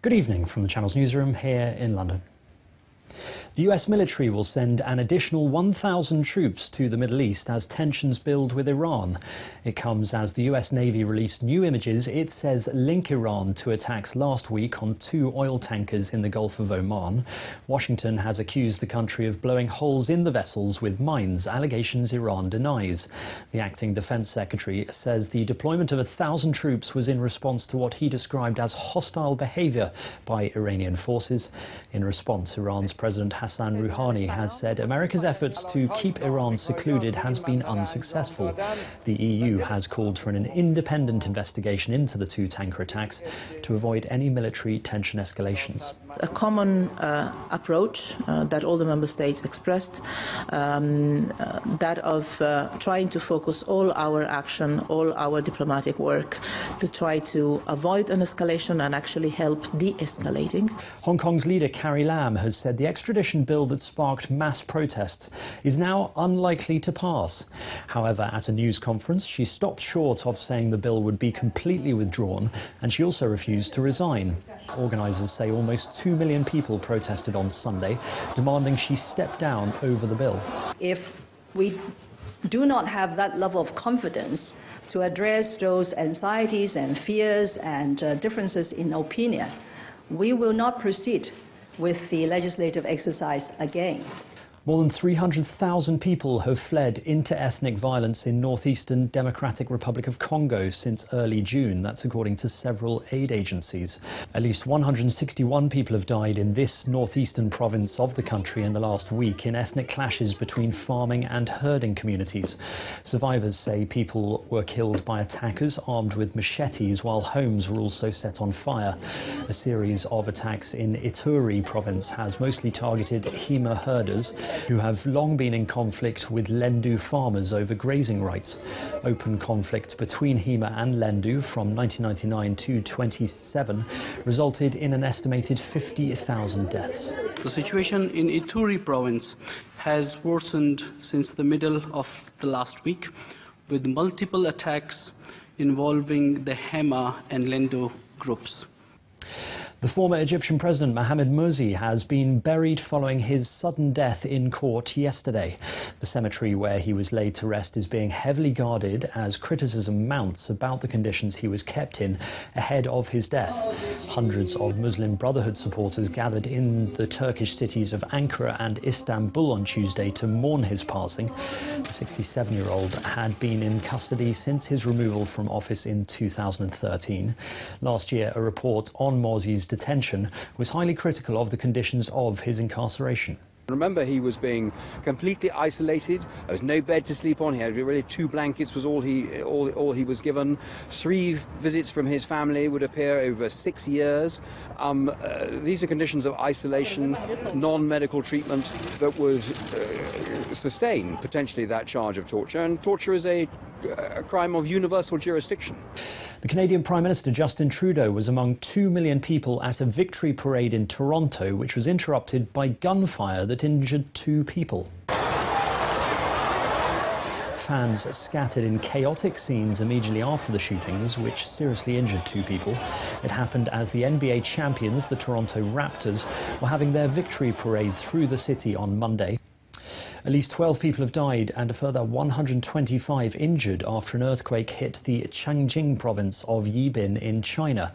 Good evening from the Channel's newsroom here in London. The US military will send an additional 1,000 troops to the Middle East as tensions build with Iran. It comes as the US Navy released new images it says link Iran to attacks last week on 2 oil tankers in the Gulf of Oman. Washington has accused the country of blowing holes in the vessels with mines, allegations Iran denies. The acting defense secretary says the deployment of 1,000 troops was in response to what he described as hostile behavior by Iranian forces. In response, Iran's President Hassan Rouhani has said America's efforts to keep Iran secluded has been unsuccessful. The EU has called for an independent investigation into the 2 tanker attacks to avoid any military tension escalations. A common approach that all the member states expressed, that of trying to focus all our action, all our diplomatic work to try to avoid an escalation and actually help de-escalating. Hong Kong's leader Carrie Lam has said the extradition bill that sparked mass protests is now unlikely to pass. However, at a news conference, she stopped short of saying the bill would be completely withdrawn, and she also refused to resign. Organisers say almost 2 million people protested on Sunday, demanding she step down over the bill. If we do not have that level of confidence to address those anxieties and fears and differences in opinion, we will not proceed with the legislative exercise again. More than 300,000 people have fled into ethnic violence in northeastern Democratic Republic of Congo since early June. That's according to several aid agencies. At least 161 people have died in this northeastern province of the country in the last week in ethnic clashes between farming and herding communities. Survivors say people were killed by attackers armed with machetes, while homes were also set on fire. A series of attacks in Ituri province has mostly targeted Hema herders, who have long been in conflict with Lendu farmers over grazing rights. Open conflict between Hema and Lendu from 1999 to 27 resulted in an estimated 50,000 deaths. The situation in Ituri province has worsened since the middle of the last week, with multiple attacks involving the Hema and Lendu groups. The former Egyptian President Mohamed Mursi has been buried following his sudden death in court yesterday. The cemetery where he was laid to rest is being heavily guarded as criticism mounts about the conditions he was kept in ahead of his death. Hundreds of Muslim Brotherhood supporters gathered in the Turkish cities of Ankara and Istanbul on Tuesday to mourn his passing. The 67-year-old had been in custody since his removal from office in 2013. Last year, a report on Morsi's detention was highly critical of the conditions of his incarceration. Remember, he was being completely isolated. There was no bed to sleep on. He had really 2 blankets was all he was given. 3 visits from his family would appear over 6 years. These are conditions of isolation, non-medical treatment that would sustain potentially that charge of torture. And torture is a crime of universal jurisdiction. The Canadian Prime Minister Justin Trudeau was among 2 million people at a victory parade in Toronto, which was interrupted by gunfire that injured 2 people. Fans scattered in chaotic scenes immediately after the shootings, which seriously injured 2 people. It happened as the NBA champions, the Toronto Raptors, were having their victory parade through the city on Monday. At least 12 people have died and a further 125 injured after an earthquake hit the Changchun province of Yibin in China.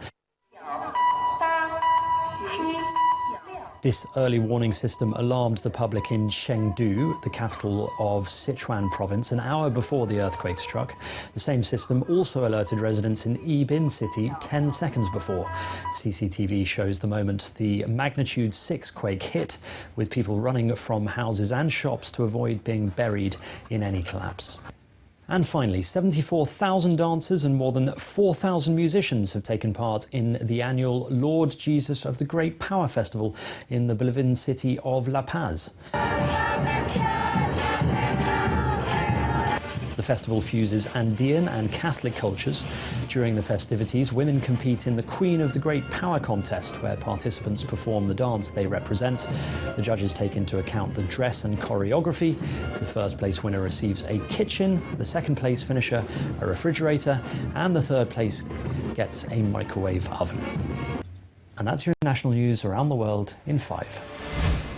This early warning system alarmed the public in Chengdu, the capital of Sichuan province, an hour before the earthquake struck. The same system also alerted residents in Yibin city 10 seconds before. CCTV shows the moment the magnitude 6 quake hit, with people running from houses and shops to avoid being buried in any collapse. And finally, 74,000 dancers and more than 4,000 musicians have taken part in the annual Lord Jesus of the Great Power Festival in the Bolivian city of La Paz. The festival fuses Andean and Catholic cultures. During the festivities, women compete in the Queen of the Great Power contest, where participants perform the dance they represent. The judges take into account the dress and choreography. The first place winner receives a kitchen, the second place finisher a refrigerator, and the third place gets a microwave oven. And that's your national news around the world in 5.